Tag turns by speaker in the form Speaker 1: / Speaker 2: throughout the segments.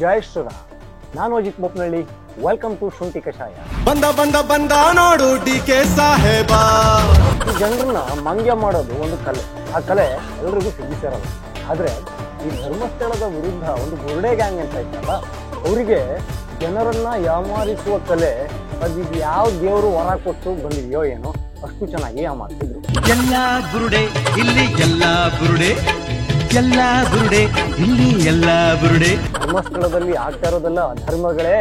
Speaker 1: ಜೈ ಶ್ರೀರಾಮ್. ನಾನು Ajit ಮೊಪ್ನಳ್ಳಿ. Welcome to ಶುಂಠಿ ಕಷಾಯ.
Speaker 2: ಬಂದ ನೋಡು ಡಿಕೆ ಸಾಹೇಬ.
Speaker 1: ಈ ಜನರನ್ನ ಮಂಗ್ಯ ಮಾಡೋದು ಒಂದು ಕಲೆ. ಆ ಕಲೆ ಎಲ್ರಿಗೂ ಸಿದ್ಧಿಸಿರಲ್ಲ. ಆದ್ರೆ ಈ ಧರ್ಮಸ್ಥಳದ ವಿರುದ್ಧ ಒಂದು ಬುರುಡೆ ಗ್ಯಾಂಗ್ ಅಂತ ಇತ್ತಲ್ಲ, ಅವರಿಗೆ ಜನರನ್ನ ಯಾಮಾರಿಸುವ ಕಲೆ ಅದು ಯಾವ ದೇವರು ವರ ಕೊಟ್ಟು ಬಂದಿದೆಯೋ ಏನೋ ಅಷ್ಟು ಚೆನ್ನಾಗಿ ಯಾಮಾರಿಸಿದ್ರು.
Speaker 3: ಎಲ್ಲಾ ಬುರುಡೆ ಇಲ್ಲಿ, ಎಲ್ಲಾ ಬುರುಡೆ, ಎಲ್ಲಾ ಬುರುಡೆ ಇಲ್ಲಿ, ಎಲ್ಲಾ ಬುರುಡೆ.
Speaker 1: ಧರ್ಮಸ್ಥಳದಲ್ಲಿ ಆಗ್ತಾ ಇರೋದೆಲ್ಲ ಅಧರ್ಮಗಳೇ.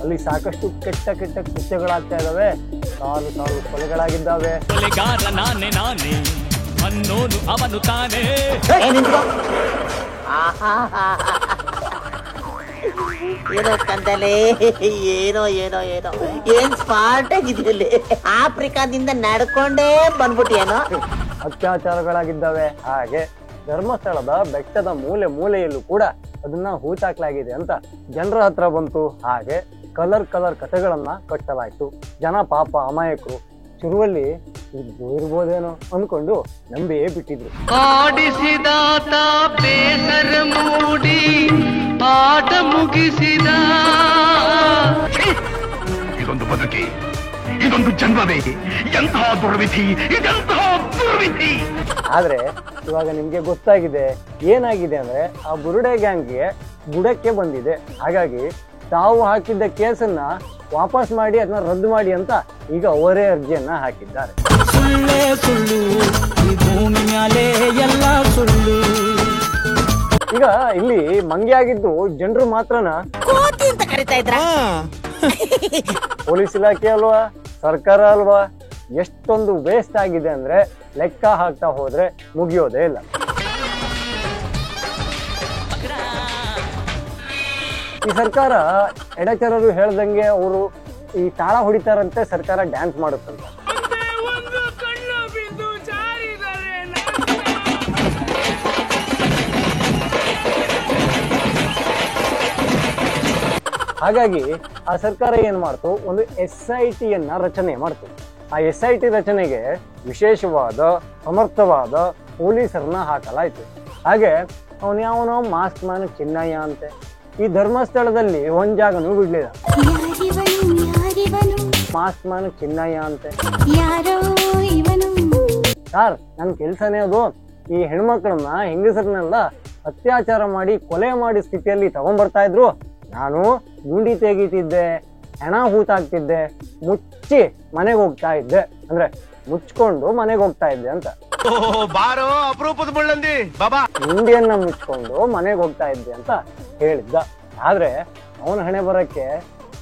Speaker 1: ಅಲ್ಲಿ ಸಾಕಷ್ಟು ಕೆಟ್ಟ ಕೆಟ್ಟ ಕೃತ್ಯಗಳಾಗ್ತಾ ಇದಾವೆ. ಸಾಲು ಸಾಲು ಕೊಲೆಗಳಾಗಿದ್ದಾವೆ.
Speaker 4: ಕೊಲೆಗಾರ ನಾನೇ ನಾನೇ ಅನ್ನೋನು ಅವನು ತಾನೇ.
Speaker 5: ಏನೋ ಕಂದಲೆ, ಏನೋ ಏನೋ ಏನೋ ಏನ್ ಸ್ಮಾರ್ಟ್ ಆಗಿದ್ರಲ್ಲಿ. ಆಫ್ರಿಕಾದಿಂದ ನಡ್ಕೊಂಡೇ ಬಂದ್ಬಿಟ್ಟೇನೋ.
Speaker 1: ಅತ್ಯಾಚಾರಗಳಾಗಿದ್ದಾವೆ. ಹಾಗೆ ಧರ್ಮಸ್ಥಳದ ಬೆಟ್ಟದ ಮೂಲೆ ಮೂಲೆಯಲ್ಲೂ ಕೂಡ ಅದನ್ನ ಹೂತಾಕ್ಲಾಗಿದೆ ಅಂತ ಜನರ ಹತ್ರ ಬಂತು. ಹಾಗೆ ಕಲರ್ ಕಥೆಗಳನ್ನ ಕಟ್ಟಲಾಯ್ತು. ಜನ ಪಾಪ ಅಮಾಯಕರು ಶುರುವಲ್ಲಿ ಇದು ಇರ್ಬೋದೇನೋ ಅಂದ್ಕೊಂಡು ನಂಬಿಯೇ ಬಿಟ್ಟಿದ್ರು.
Speaker 6: ಆಡಿಸಿದಾತ ಬೇಸರ ಮೂಡಿ ಆಟ ಮುಗಿಸಿದ.
Speaker 7: ಇದೊಂದು ಬದುಕಿ, ಇದೊಂದು ಜನ್ಮವೇ, ಎಂತಹ ದುರ್ವಿಧಿ, ಇದೆಂತಹ ದುರ್ವಿಧಿ.
Speaker 1: ಆದ್ರೆ ಇವಾಗ ನಿಮ್ಗೆ ಗೊತ್ತಾಗಿದೆ ಏನಾಗಿದೆ ಅಂದ್ರೆ, ಆ ಬುರುಡೆ ಗ್ಯಾಂಗ್ಗೆ ಬುಡಕ್ಕೆ ಬಂದಿದೆ. ಹಾಗಾಗಿ ತಾವು ಹಾಕಿದ್ದ ಕೇಸನ್ನ ವಾಪಸ್ ಮಾಡಿ ಅದನ್ನ ರದ್ದು ಮಾಡಿ ಅಂತ ಈಗ ಅವರೇ ಅರ್ಜಿಯನ್ನ ಹಾಕಿದ್ದಾರೆ.
Speaker 3: ಸುಳ್ಳೇ ಸುಳ್ಳು, ಈ ಭೂಮಿ ಮ್ಯಾಲೆ ಎಲ್ಲ ಸುಳ್ಳು.
Speaker 1: ಈಗ ಇಲ್ಲಿ ಮಂಗ್ಯ ಆಗಿದ್ದು ಜನರು ಮಾತ್ರನ?
Speaker 5: ಕೋತಿ ಅಂತ ಕರಿತಾ ಇದ್ರ.
Speaker 1: ಪೊಲೀಸ್ ಇಲಾಖೆ ಅಲ್ವಾ, ಸರ್ಕಾರ ಅಲ್ವಾ? ಎಷ್ಟೊಂದು ವೇಸ್ಟ್ ಆಗಿದೆ ಅಂದ್ರೆ ಲೆಕ್ಕ ಹಾಕ್ತಾ ಹೋದ್ರೆ ಮುಗಿಯೋದೇ ಇಲ್ಲ. ಈ ಸರ್ಕಾರ ಎಡಚರರು ಹೇಳ್ದಂಗೆ ಅವರು ಈ ತಾಳ ಹೊಡಿತಾರಂತೆ, ಸರ್ಕಾರ ಡ್ಯಾನ್ಸ್ ಮಾಡುತ್ತಂತ. ಹಾಗಾಗಿ ಆ ಸರ್ಕಾರ ಏನ್ ಮಾಡ್ತು, ಒಂದು SIT ಯನ್ನ ರಚನೆ ಮಾಡ್ತು. ಆ SIT ರಚನೆಗೆ ವಿಶೇಷವಾದ ಸಮರ್ಥವಾದ ಪೊಲೀಸರನ್ನ ಹಾಕಲಾಯ್ತು. ಹಾಗೆ ಅವನ್ಯಾವನೋ ಮಾಸ್ಕ್ ಮ್ಯಾನ್ ಚಿನ್ನಯ್ಯ ಅಂತೆ ಈ ಧರ್ಮಸ್ಥಳದಲ್ಲಿ ಒಂದ್ ಜಾಗನೂ ಬಿಡ್ಲಿಲ್ಲ. ಮಾಸ್ಕ್ ಮ್ಯಾನ್ ಚಿನ್ನಯ್ಯ ಅಂತೆ. ಸರ್, ನನ್ ಕೆಲ್ಸನೇ ಅದು ಈ ಹೆಣ್ಮಕ್ಳನ್ನ ಹೆಂಗಸರನ್ನೆಲ್ಲ ಅತ್ಯಾಚಾರ ಮಾಡಿ ಕೊಲೆ ಮಾಡಿ ಸ್ಥಿತಿಯಲ್ಲಿ ತಗೊಂಡ್ಬರ್ತಾ ಇದ್ರು. ನಾನು ಗುಂಡಿ ತೆಗಿತಿದ್ದೆ, ಹೆಣ ಹೂತಾಕ್ತಿದ್ದೆ, ಮುಚ್ಚಿ ಮನೆಗೆ ಹೋಗ್ತಾ ಇದ್ದೆ, ಅಂದ್ರೆ ಮುಚ್ಕೊಂಡು ಮನೆಗೆ ಹೋಗ್ತಾ ಇದ್ದೆ ಅಂತ.
Speaker 7: ಬಾರೋ ಅಪರೂಪದ ಮುಳ್ಳಂದಿ ಬಾಬಾ.
Speaker 1: ಗುಂಡಿಯನ್ನ ಮುಚ್ಕೊಂಡು ಮನೆಗೆ ಹೋಗ್ತಾ ಇದ್ದೆ ಅಂತ ಹೇಳಿದ್ದ. ಆದ್ರೆ ಅವನ ಹಣೆ ಬರಕ್ಕೆ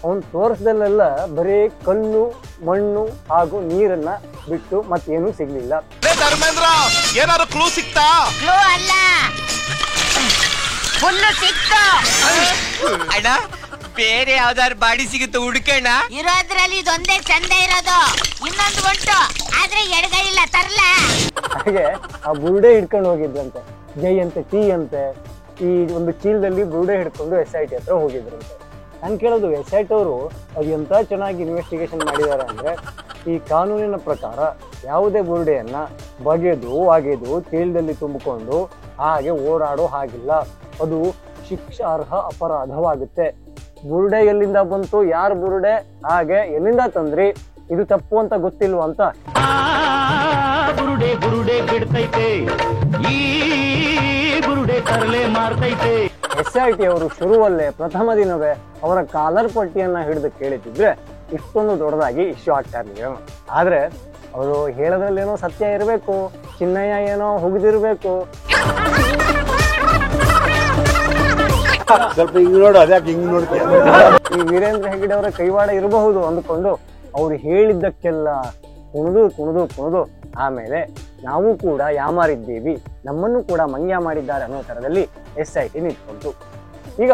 Speaker 1: ಅವನ್ ತೋರಿಸ್ದಲ್ಲೆಲ್ಲ ಬರೀ ಕಲ್ಲು, ಮಣ್ಣು ಹಾಗೂ ನೀರನ್ನ ಬಿಟ್ಟು ಮತ್ತೇನೂ ಸಿಗ್ಲಿಲ್ಲ.
Speaker 7: ಧರ್ಮೇಂದ್ರ, ಏನಾದ್ರು ಕ್ಲೂ ಸಿಕ್ತಾ?
Speaker 5: ಕ್ಲೂ ಅಲ್ಲ, ಫುಲ್ಲು ಸಿಕ್ತು.
Speaker 6: ಅಣ್ಣ, ಬೇರೆ ಯಾವ್ದಾರು ಬಾಡಿ ಸಿಗುತ್ತೆ ಹುಡುಕಣ್ಣ.
Speaker 5: ಇರೋದ್ರಲ್ಲಿ ಇದೊಂದೇ ಚಂದ ಇರೋದು. ಇನ್ನೊಂದು ಉಂಟು, ಆದ್ರೆ ಎಡಗೈ ಇಲ್ಲ, ತರ್ಲ.
Speaker 1: ಹಾಗೆ ಆ ಬುರುಡೆ ಹಿಡ್ಕೊಂಡು ಹೋಗಿದ್ರಂತೆ. ಜೈ ಅಂತೆ, ಟೀ ಅಂತೆ, ಈ ಒಂದು ಚೀಲದಲ್ಲಿ ಬುರುಡೆ ಹಿಡ್ಕೊಂಡು SIT ಹತ್ರ ಹೋಗಿದ್ರಂತೆ. ನಾನು ಕೇಳೋದು, SIT ಅವರು ಅದು ಎಂತ ಚೆನ್ನಾಗಿ ಇನ್ವೆಸ್ಟಿಗೇಷನ್ ಮಾಡಿದ್ದಾರೆ ಅಂದ್ರೆ, ಈ ಕಾನೂನಿನ ಪ್ರಕಾರ ಯಾವುದೇ ಬುರುಡೆಯನ್ನ ಬಗೆದು ಚೀಲದಲ್ಲಿ ತುಂಬಿಕೊಂಡು ಹಾಗೆ ಓಡಾಡೋ ಹಾಗಿಲ್ಲ. ಅದು ಶಿಕ್ಷಾರ್ಹ ಅಪರಾಧವಾಗುತ್ತೆ. ಬುರುಡೆ ಎಲ್ಲಿಂದ ಬಂತು, ಯಾರು ಬುರುಡೆ, ಹಾಗೆ ಎಲ್ಲಿಂದ ತಂದ್ರಿ, ಇದು ತಪ್ಪು ಅಂತ ಗೊತ್ತಿಲ್ವ ಅಂತ.
Speaker 3: ಬುರುಡೆ ಬುರುಡೆ ಬಿಡ್ತೈತೆ, ಈ ಬುರುಡೆ ತರಲೆ ಮಾರ್ತೈತೆ.
Speaker 1: SIT ಅವರು ಶುರುವಲ್ಲೇ ಪ್ರಥಮ ದಿನವೇ ಅವರ ಕಾಲರ್ ಪಟ್ಟಿಯನ್ನ ಹಿಡಿದು ಕೇಳಿತಿದ್ರೆ ಇಷ್ಟೊಂದು ದೊಡ್ಡದಾಗಿ ಇಶ್ಯೂ ಆಗ್ತಾ ಇರ್ಲಿಲ್ಲ. ಆದ್ರೆ ಅವರು ಹೇಳೋದ್ರಲ್ಲೇನೋ ಸತ್ಯ ಇರಬೇಕು, ಚಿನ್ನಯ್ಯ ಏನೋ ಹುಗಿದಿರ್ಬೇಕು.
Speaker 2: ಸ್ವಲ್ಪ ಹಿಂಗ್ ನೋಡು, ಅದ್ಯಾಕೆ ಹಿಂಗ್ ನೋಡ್ತೀಯ?
Speaker 1: ಈ ವೀರೇಂದ್ರ ಹೆಗ್ಗಡೆ ಅವರ ಕೈವಾಡ ಇರಬಹುದು ಅಂದ್ಕೊಂಡು ಅವ್ರು ಹೇಳಿದ್ದಕ್ಕೆಲ್ಲ ಕುಣಿದು ಆಮೇಲೆ ನಾವು ಕೂಡ ಯಾಮಾರಿದ್ದೀವಿ, ನಮ್ಮನ್ನು ಕೂಡ ಮಂಗ್ಯ ಮಾಡಿದ್ದಾರೆ ಅನ್ನೋ ತರದಲ್ಲಿ SIT ನಿಂತ್ಕೊಂತು. ಈಗ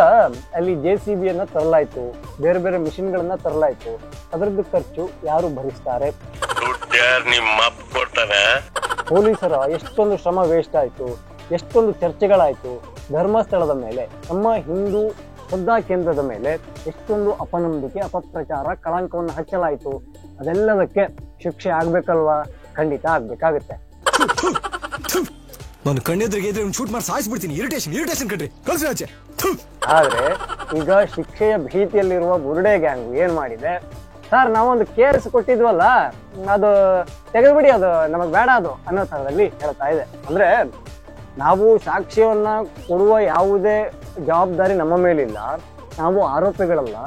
Speaker 1: ಅಲ್ಲಿ JCB ಯನ್ನ ತರಲಾಯ್ತು, ಬೇರೆ ಬೇರೆ ಮಿಷಿನ್ಗಳನ್ನ ತರಲಾಯ್ತು. ಅದರದ್ದು ಖರ್ಚು ಯಾರು ಭರಿಸ್ತಾರೆ? ಪೊಲೀಸರ ಎಷ್ಟೊಂದು ಶ್ರಮ ವೇಸ್ಟ್ ಆಯ್ತು, ಎಷ್ಟೊಂದು ಚರ್ಚೆಗಳಾಯ್ತು. ಧರ್ಮಸ್ಥಳದ ಮೇಲೆ, ನಮ್ಮ ಹಿಂದೂ ಶ್ರದ್ಧಾ ಕೇಂದ್ರದ ಮೇಲೆ ಎಷ್ಟೊಂದು ಅಪನಂಬಿಕೆ, ಅಪಪ್ರಚಾರ, ಕಳಂಕವನ್ನು ಹಚ್ಚಲಾಯ್ತು. ಅದೆಲ್ಲದಕ್ಕೆ ಶಿಕ್ಷೆ ಆಗ್ಬೇಕಲ್ವಾ? ಖಂಡಿತ ಆಗ್ಬೇಕಾಗತ್ತೆ.
Speaker 8: ನಾನು ಕಣ್ಣೆದ್ರಿಗೆ ಇದ್ರೆ ಶೂಟ್ ಮಾಡಿ ಸಾಯಿಸ್ಬಿಡ್ತೀನಿ. ಇರಿಟೇಷನ್ ಕಣ್ರಿ, ಕಳ್ಸಿ ಆಚೆ.
Speaker 1: ಆದ್ರೆ ಈಗ ಶಿಕ್ಷೆಯ ಭೀತಿಯಲ್ಲಿರುವ ಬುರುಡೆ ಗ್ಯಾಂಗ್ ಏನ್ ಮಾಡಿದೆ, ಸರ್ ನಾವೊಂದು ಕೇಸ್ ಕೊಟ್ಟಿದ್ವಲ್ಲ ಅದು ತೆಗೆದ್ಬಿಡಿ, ಅದು ನಮಗ್ ಬೇಡ ಅದು ಅನ್ನೋ ತರದಲ್ಲಿ ಹೇಳ್ತಾ ಇದೆ. ಅಂದ್ರೆ ನಾವು ಸಾಕ್ಷ್ಯವನ್ನ ಕೊಡುವ ಯಾವುದೇ ಜವಾಬ್ದಾರಿ ನಮ್ಮ ಮೇಲಿಲ್ಲ, ನಾವು ಆರೋಪಿಗಳಲ್ಲ.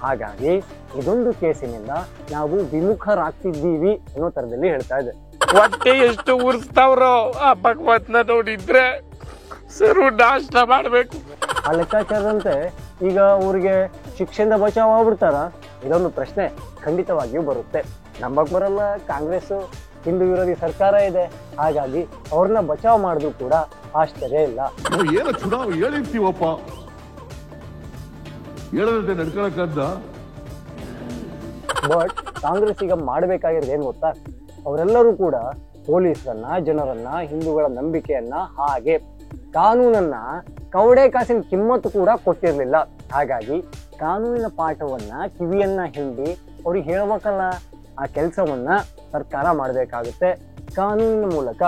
Speaker 1: ಹಾಗಾಗಿ ಇದೊಂದು ಕೇಸಿನಿಂದ ನಾವು ವಿಮುಖರಾಗ್ತಿದ್ದೀವಿ ಅನ್ನೋ ತರದಲ್ಲಿ ಹೇಳ್ತಾ ಇದೆ.
Speaker 9: ಹೊಟ್ಟೆ ಎಷ್ಟು ಉರ್ಸ್ತಾವ್ರೋ ಆ ಭಗವತ್ನ ನೋಡಿದ್ರೆ ಸರು ನಾಷ್ಟ ಮಾಡ್ಬೇಕು.
Speaker 1: ಆ ಲೆಕ್ಕಾಚಾರದಂತೆ ಈಗ ಊರಿಗೆ ಶಿಕ್ಷೆಯಿಂದ ಬಚಾವ್ ಆಗ್ಬಿಡ್ತಾರ? ಇದೊಂದು ಪ್ರಶ್ನೆ ಖಂಡಿತವಾಗಿಯೂ ಬರುತ್ತೆ. ನಂಬಕ್ ಬರಲ್ಲ, ಕಾಂಗ್ರೆಸ್ ಹಿಂದೂ ವಿರೋಧಿ ಸರ್ಕಾರ ಇದೆ, ಹಾಗಾಗಿ ಅವ್ರನ್ನ ಬಚಾವ್ ಮಾಡಿದ್ರು ಕೂಡ ಆಶ್ಚರ್ಯ ಇಲ್ಲ.
Speaker 7: ಏನು ಚುನಾವ್ ಹೇಳಿರ್ತೀವಪ್ಪ, ಹೇಳದಂತೆ ನಡ್ಕೊಳಕ್ಕಂತ.
Speaker 1: ಬಟ್ ಕಾಂಗ್ರೆಸ್ ಈಗ ಮಾಡಬೇಕಾಗಿರೋದು ಏನ್ ಗೊತ್ತಾ, ಅವರೆಲ್ಲರೂ ಕೂಡ ಪೊಲೀಸರನ್ನ, ಜನರನ್ನ, ಹಿಂದೂಗಳ ನಂಬಿಕೆಯನ್ನ, ಹಾಗೆ ಕಾನೂನನ್ನ ಕವಡೆ ಕಾಸಿನ ಕಿಮ್ಮತ್ತು ಕೂಡ ಕೊಟ್ಟಿರ್ಲಿಲ್ಲ. ಹಾಗಾಗಿ ಕಾನೂನಿನ ಪಾಠವನ್ನ ಕಿವಿಯನ್ನ ಹಿಂಡಿ ಅವ್ರಿಗೆ ಹೇಳ್ಬೇಕಲ್ಲ, ಆ ಕೆಲಸವನ್ನ ಸರ್ಕಾರ ಮಾಡಬೇಕಾಗುತ್ತೆ. ಕಾನೂನಿನ ಮೂಲಕ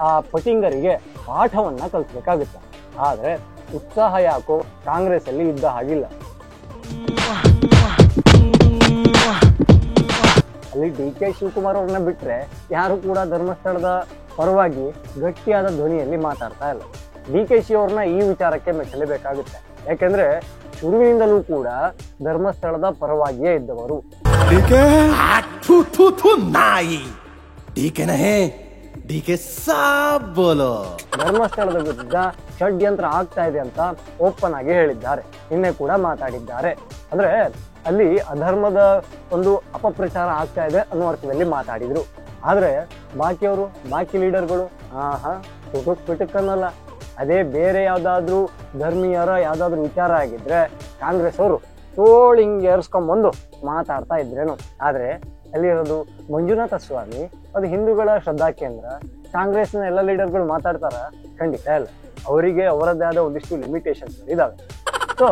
Speaker 1: ಆ ಪಟಿಂಗರಿಗೆ ಪಾಠವನ್ನ ಕಲಿಸ್ಬೇಕಾಗುತ್ತೆ. ಆದ್ರೆ ಉತ್ಸಾಹ ಯಾಕೋ ಕಾಂಗ್ರೆಸ್ ಅಲ್ಲಿ ಇದ್ದ ಹಾಗಿಲ್ಲ. ಅಲ್ಲಿ DK ಶಿವಕುಮಾರ್ ಅವ್ರನ್ನ ಬಿಟ್ರೆ ಯಾರು ಕೂಡ ಧರ್ಮಸ್ಥಳದ ಪರವಾಗಿ ಗಟ್ಟಿಯಾದ ಧ್ವನಿಯಲ್ಲಿ ಮಾತಾಡ್ತಾ ಇಲ್ಲ. DK ಅವ್ರನ್ನ ಈ ವಿಚಾರಕ್ಕೆ ಮೆಚ್ಚಲೇಬೇಕಾಗುತ್ತೆ. ಯಾಕೆಂದ್ರೆ ಶುರುವಿನಿಂದಲೂ ಕೂಡ ಧರ್ಮಸ್ಥಳದ ಪರವಾಗಿಯೇ ಇದ್ದವರು. ಧರ್ಮಸ್ಥಳದ ವಿರುದ್ಧ ಷಡ್ಯಂತ್ರ ಆಗ್ತಾ ಇದೆ ಅಂತ ಓಪನ್ ಆಗಿ ಹೇಳಿದ್ದಾರೆ. ನಿನ್ನೆ ಕೂಡ ಮಾತಾಡಿದ್ದಾರೆ. ಅಂದ್ರೆ ಅಲ್ಲಿ ಅಧರ್ಮದ ಒಂದು ಅಪಪ್ರಚಾರ ಆಗ್ತಾ ಇದೆ ಅನ್ನೋ ಅರ್ಥದಲ್ಲಿ ಮಾತಾಡಿದ್ರು. ಆದ್ರೆ ಬಾಕಿ ಲೀಡರ್ಗಳು ಪಿಟಕ್ ಅನ್ನಲ್ಲ. ಅದೇ ಬೇರೆ ಯಾವ್ದಾದ್ರು ಧರ್ಮೀಯರ ಯಾವ್ದಾದ್ರು ವಿಚಾರ ಆಗಿದ್ರೆ ಕಾಂಗ್ರೆಸ್ ಅವರು ಹಿಂಗೆ ಏರ್ಸ್ಕೊಂಡ್ಬಂದು ಮಾತಾಡ್ತಾ ಇದ್ರೇನು. ಆದ್ರೆ ಅಲ್ಲಿರೋದು ಮಂಜುನಾಥ ಸ್ವಾಮಿ, ಅದು ಹಿಂದೂಗಳ ಶ್ರದ್ಧಾ ಕೇಂದ್ರ. ಕಾಂಗ್ರೆಸ್ನ ಎಲ್ಲ ಲೀಡರ್ಗಳು ಮಾತಾಡ್ತಾರ? ಖಂಡಿತ ಇಲ್ಲ. ಅವರಿಗೆ ಅವರದ್ದೇ ಆದ ಒಂದಿಷ್ಟು ಲಿಮಿಟೇಷನ್ಸ್ ಇದಾವೆ. ಸೊ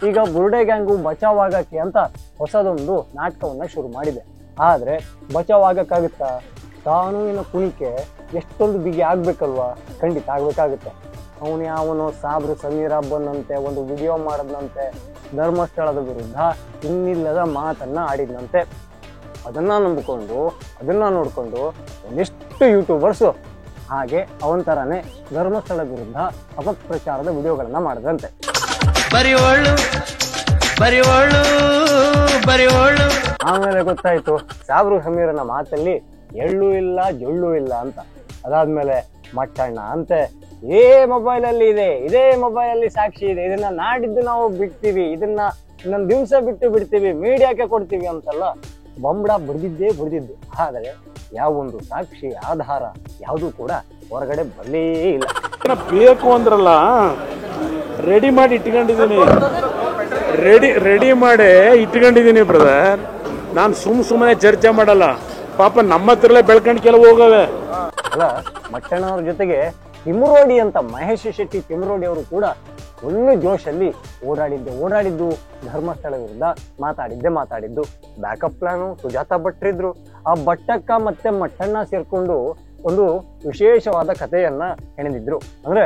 Speaker 1: ಈಗ ಬುರುಡೆ ಗ್ಯಾಂಗು ಬಚಾವ್ ಆಗಕ್ಕೆ ಅಂತ ಹೊಸದೊಂದು ನಾಟಕವನ್ನ ಶುರು ಮಾಡಿದೆ. ಆದ್ರೆ ಬಚಾವ್ ಆಗಕ್ಕಾಗುತ್ತಾ? ಕಾನೂನಿನ ಕುಣಿಕೆ ಎಷ್ಟೊಂದು ಬಿಗಿ ಆಗ್ಬೇಕಲ್ವಾ? ಖಂಡಿತ ಆಗ್ಬೇಕಾಗುತ್ತೆ. ಅವನು ಸಾಬ್ರು ಸಮೀರ್ ಬಂದಂತೆ ಒಂದು ವಿಡಿಯೋ ಮಾಡದಂತೆ ಧರ್ಮಸ್ಥಳದ ವಿರುದ್ಧ ಇನ್ನಿಲ್ಲದ ಮಾತನ್ನ ಆಡಿದಂತೆ. ಅದನ್ನ ನಂಬಿಕೊಂಡು ಅದನ್ನ ನೋಡ್ಕೊಂಡು ಒಂದಿಷ್ಟು ಯೂಟ್ಯೂಬರ್ಸು ಹಾಗೆ ಅವನ ತರಾನೇ ಧರ್ಮಸ್ಥಳ ವಿರುದ್ಧ ಅಪಪ್ರಚಾರದ ವಿಡಿಯೋಗಳನ್ನ ಮಾಡಿದಂತೆ. ಆಮೇಲೆ ಗೊತ್ತಾಯ್ತು ಸಾಬ್ರು ಸಮೀರನ ಮಾತಲ್ಲಿ ಎಳ್ಳು ಇಲ್ಲ ಜೊಳ್ಳು ಇಲ್ಲ ಅಂತ. ಅದಾದ್ಮೇಲೆ ಮಟ್ಟಣ್ಣ ಅಂತೆ ಇದೇ ಮೊಬೈಲ್ ಅಲ್ಲಿ ಸಾಕ್ಷಿ ಇದೆ, ಇದನ್ನ ನಾಡಿದ್ದು ನಾವು ಬಿಡ್ತೀವಿ, ಇದನ್ನ ಇನ್ನೊಂದು ದಿವಸ ಬಿಡ್ತೀವಿ, ಮೀಡಿಯಾಕ್ಕೆ ಕೊಡ್ತೀವಿ ಅಂತೆಲ್ಲ ಬಂಬಡ ಬಡ್ದಿದ್ದು. ಆದ್ರೆ ಯಾವೊಂದು ಸಾಕ್ಷಿ ಆಧಾರ ಯಾವುದು ಕೂಡ ಹೊರಗಡೆ ಬರಲೇ ಇಲ್ಲ.
Speaker 9: ಬೇಕು ಅಂದ್ರಲ್ಲ, ರೆಡಿ ಮಾಡಿ ಇಟ್ಕೊಂಡಿದ್ದೀನಿ ಬ್ರದರ್. ನಾನು ಸುಮ್ಮನೆ ಚರ್ಚೆ ಮಾಡಲ್ಲ. ಪಾಪ ನಮ್ಮ ಹತ್ರಲ್ಲೇ ಬೆಳ್ಕೊಂಡು ಕೆಲವು ಹೋಗವೆ
Speaker 1: ಅಲ್ಲ. ಮಟ್ಟಣ್ಣವ್ರ ಜೊತೆಗೆ ತಿಮ್ರೋಡಿ ಅಂತ ಮಹೇಶ್ ಶೆಟ್ಟಿ ತಿಮ್ರೋಡಿ ಅವರು ಕೂಡ ಒಳ್ಳೆ ಜೋಶಲ್ಲಿ ಓಡಾಡಿದ್ದು ಧರ್ಮಸ್ಥಳ ವಿರುದ್ಧ ಮಾತಾಡಿದ್ದು. ಬ್ಯಾಕಪ್ ಪ್ಲಾನು ಸುಜಾತಾ ಭಟ್ರಿದ್ರು. ಆ ಭಟ್ಟಕ್ಕ ಮತ್ತೆ ಮಟ್ಟಣ್ಣ ಸೇರ್ಕೊಂಡು ಒಂದು ವಿಶೇಷವಾದ ಕಥೆಯನ್ನ ಹೆಣೆದಿದ್ರು. ಅಂದ್ರೆ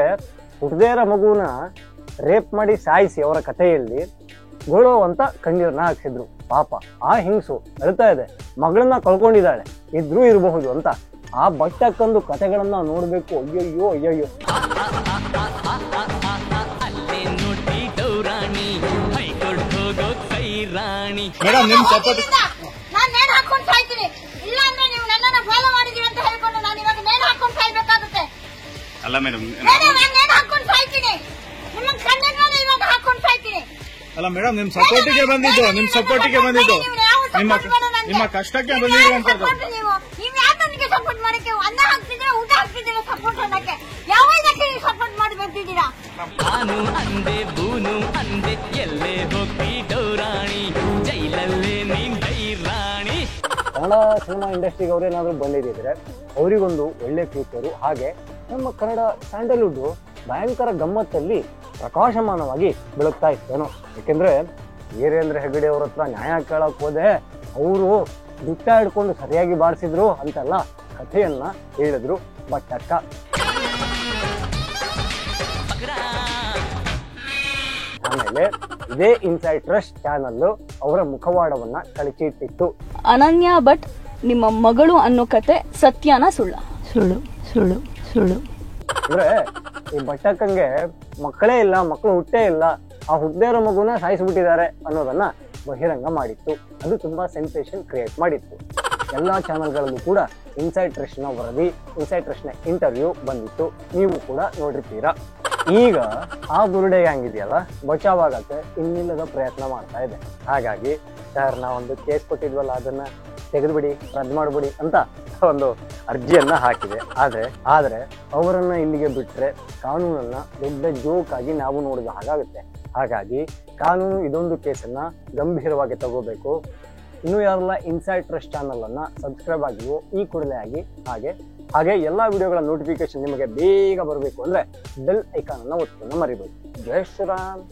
Speaker 1: ಹುಟ್ಟದೇರ ಮಗುನ ರೇಪ್ ಮಾಡಿ ಸಾಯಿಸಿ ಅವರ ಕಥೆಯಲ್ಲಿ ಗೋಳೋ ಅಂತ ಕಣ್ಣೀರನ್ನ ಹಾಕ್ಸಿದ್ರು. ಪಾಪ ಆ ಹಿಂಗ್ಸು ಅಳ್ತಾ ಇದೆ, ಮಗಳನ್ನ ಕಳ್ಕೊಂಡಿದ್ದಾಳೆ, ಇದ್ರೂ ಇರಬಹುದು ಅಂತ. ಆ ಭಟ್ಟಕ್ಕಂದು ಕಥೆಗಳನ್ನ ನೋಡ್ಬೇಕು. ಅಯ್ಯಯ್ಯೋ
Speaker 5: ಮೇಡಮ್, ನಿಮ್ ಸಪೋರ್ಟ್ ನಾನು ನೇಣು ಹಾಕೊಂಡು ಸಾಯ್ತೀನಿ. ಇಲ್ಲ ಅಂದ್ರೆ ನೀವು ನನ್ನನ್ನ ಫಾಲೋ ಮಾಡಿದೀವಿ ಅಂತ ಹೇಳ್ಕೊಂಡು ನಾನು ಇವಾಗ ನೇಣು ಹಾಕೊಂಡು ಸಾಯ್ಬೇಕಾಗುತ್ತೆ.
Speaker 7: ಅಲ್ಲ ಮೇಡಮ್,
Speaker 5: ನಾನು ನೇಣು ಹಾಕೊಂಡು ಸಾಯ್ತೀನಿ. ನಿಮ್ಮ ಕಣ್ಣನ್ನ ಇವಾಗ ಹಾಕೊಂಡು ಸಾಯ್ತೀನಿ.
Speaker 9: ಅಲ್ಲ ಮೇಡಮ್, ನಿಮ್ ಸಪೋರ್ಟಿಗೆ ಬಂದಿದ್ದು ನಿಮ್ಮ ಕಷ್ಟಕ್ಕೆ ಬಂದಿರುವಂತದ್ದು.
Speaker 5: ನೀವು ಯಾರು ನನಗೆ ಸಪೋರ್ಟ್ ಮಾಡಕ್ಕೆ? ಅನ್ನ ಹಾಕ್ತಿದ್ರೆ, ಊಟ ಹಾಕ್ತಿದ್ರೆ ಸಪೋರ್ಟ್ ಅನ್ನಕ್ಕೆ ಯಾವಾಗ ಸಪೋರ್ಟ್ ಮಾಡಿ ಬರ್ತಿದ್ದೀರಾ?
Speaker 4: ನಾನು ಅಂದೆ ಬೂನು ಅಂದೆ ಎಲ್ಲೇ ಹೋಗಿ ಡೌರಾಣಿ ಜೈಲಲ್ಲೇ ನೀನ್ ರಾಣಿ.
Speaker 1: ಕನ್ನಡ ಸಿನಿಮಾ ಇಂಡಸ್ಟ್ರಿಗೆ ಅವ್ರೇನಾದ್ರು ಬಂದಿದ್ರೆ ಅವರಿಗೊಂದು ಒಳ್ಳೆ ಫ್ಯೂಚರು. ಹಾಗೆ ನಮ್ಮ ಕನ್ನಡ ಸ್ಯಾಂಡಲ್ವುಡ್ ಭಯಂಕರ ಗಮ್ಮತ್ತಲ್ಲಿ ಪ್ರಕಾಶಮಾನವಾಗಿ ಬೆಳಗ್ತಾ ಇತ್ತೇನೋ. ಯಾಕೆಂದ್ರೆ ವೀರೇಂದ್ರ ಹೆಗಡೆ ಅವ್ರ ಹತ್ರ ನ್ಯಾಯ ಕೇಳಕ್ ಹೋದೆ, ಅವರು ದುಟ್ಟ ಹಿಡ್ಕೊಂಡು ಸರಿಯಾಗಿ ಬಾರಿಸಿದ್ರು ಅಂತೆಲ್ಲ ಕಥೆಯನ್ನ ಹೇಳಿದ್ರು ಭಟ್ಟಕ್ಕ. ಆಮೇಲೆ ಇದೇ ಇನ್ಸೈಡ್ ಟ್ರಸ್ಟ್ ಚಾನಲ್ ಅವರ ಮುಖವಾಡವನ್ನ ಕಳಚಿಟ್ಟಿತ್ತು.
Speaker 10: ಅನನ್ಯ ಭಟ್ ನಿಮ್ಮ ಮಗಳು ಅನ್ನೋ ಕತೆ ಸತ್ಯನಾ ಸುಳ್ಳ?
Speaker 5: ಸುಳ್ಳು ಸುಳ್ಳು ಸುಳ್ಳು.
Speaker 1: ಅಂದ್ರೆ ಈ ಭಟ್ಟಕ್ಕಂಗೆ ಮಕ್ಕಳೇ ಇಲ್ಲ, ಮಕ್ಕಳು ಹುಟ್ಟೇ ಇಲ್ಲ, ಆ ಹುಟ್ಟದೇ ಇರೋ ಮಗುನ ಸಾಯಿಸ್ಬಿಟ್ಟಿದ್ದಾರೆ ಅನ್ನೋದನ್ನ ಬಹಿರಂಗ ಮಾಡಿತ್ತು. ಅದು ತುಂಬಾ ಸೆನ್ಸೇಷನ್ ಕ್ರಿಯೇಟ್ ಮಾಡಿತ್ತು. ಎಲ್ಲಾ ಚಾನೆಲ್ಗಳಲ್ಲೂ ಕೂಡ ಇನ್ಸೈಡ್ ಟ್ರಸ್ಟ್ ನ ವರದಿ, ಇನ್ಸೈಡ್ ಟ್ರಸ್ಟ್ ನ ಇಂಟರ್ವ್ಯೂ ಬಂದಿತ್ತು. ನೀವು ಕೂಡ ನೋಡಿರ್ತೀರಾ. ಈಗ ಆ ಬುರುಡೆ ಗ್ಯಾಂಗ್ ಇದೆಯಲ್ಲ, ಬಚಾವಾಗಕ್ಕೆ ಇನ್ನಿಲ್ಲದ ಪ್ರಯತ್ನ ಮಾಡ್ತಾ ಇದೆ. ಹಾಗಾಗಿ ಸರ್ ನಾವೊಂದು ಕೇಸ್ ಕೊಟ್ಟಿದ್ವಲ್ಲ, ಅದನ್ನ ತೆಗೆದುಬಿಡಿ, ರದ್ದು ಮಾಡ್ಬಿಡಿ ಅಂತ ಒಂದು ಅರ್ಜಿಯನ್ನ ಹಾಕಿದೆ. ಆದ್ರೆ ಅವರನ್ನ ಇಲ್ಲಿಗೆ ಬಿಟ್ರೆ ಕಾನೂನನ್ನ ದೊಡ್ಡ ಜೋಕ್ ಆಗಿ ನಾವು ನೋಡಿದ ಹಾಗಾಗುತ್ತೆ. ಹಾಗಾಗಿ ಕಾನೂನು ಇದೊಂದು ಕೇಸನ್ನ ಗಂಭೀರವಾಗಿ ತಗೋಬೇಕು. ಇನ್ನೂ ಯಾರೆಲ್ಲ ಇನ್ಸೈಡ್ ಟ್ರಸ್ಟ್ ಚಾನಲ್ ಅನ್ನ ಸಬ್ಸ್ಕ್ರೈಬ್ ಆಗಿವೋ ಈ ಕೂಡಲೇ ಆಗಿ. ಹಾಗೆ ಎಲ್ಲಾ ವಿಡಿಯೋಗಳ ನೋಟಿಫಿಕೇಶನ್ ನಿಮಗೆ ಬೇಗ ಬರಬೇಕು ಅಂದ್ರೆ ಬೆಲ್ ಐಕಾನ್ ಅನ್ನ ಒತ್ತೋದನ್ನ ಮರಿಬೇಡಿ. ಜೈ ಶ್ರೀರಾಮ್.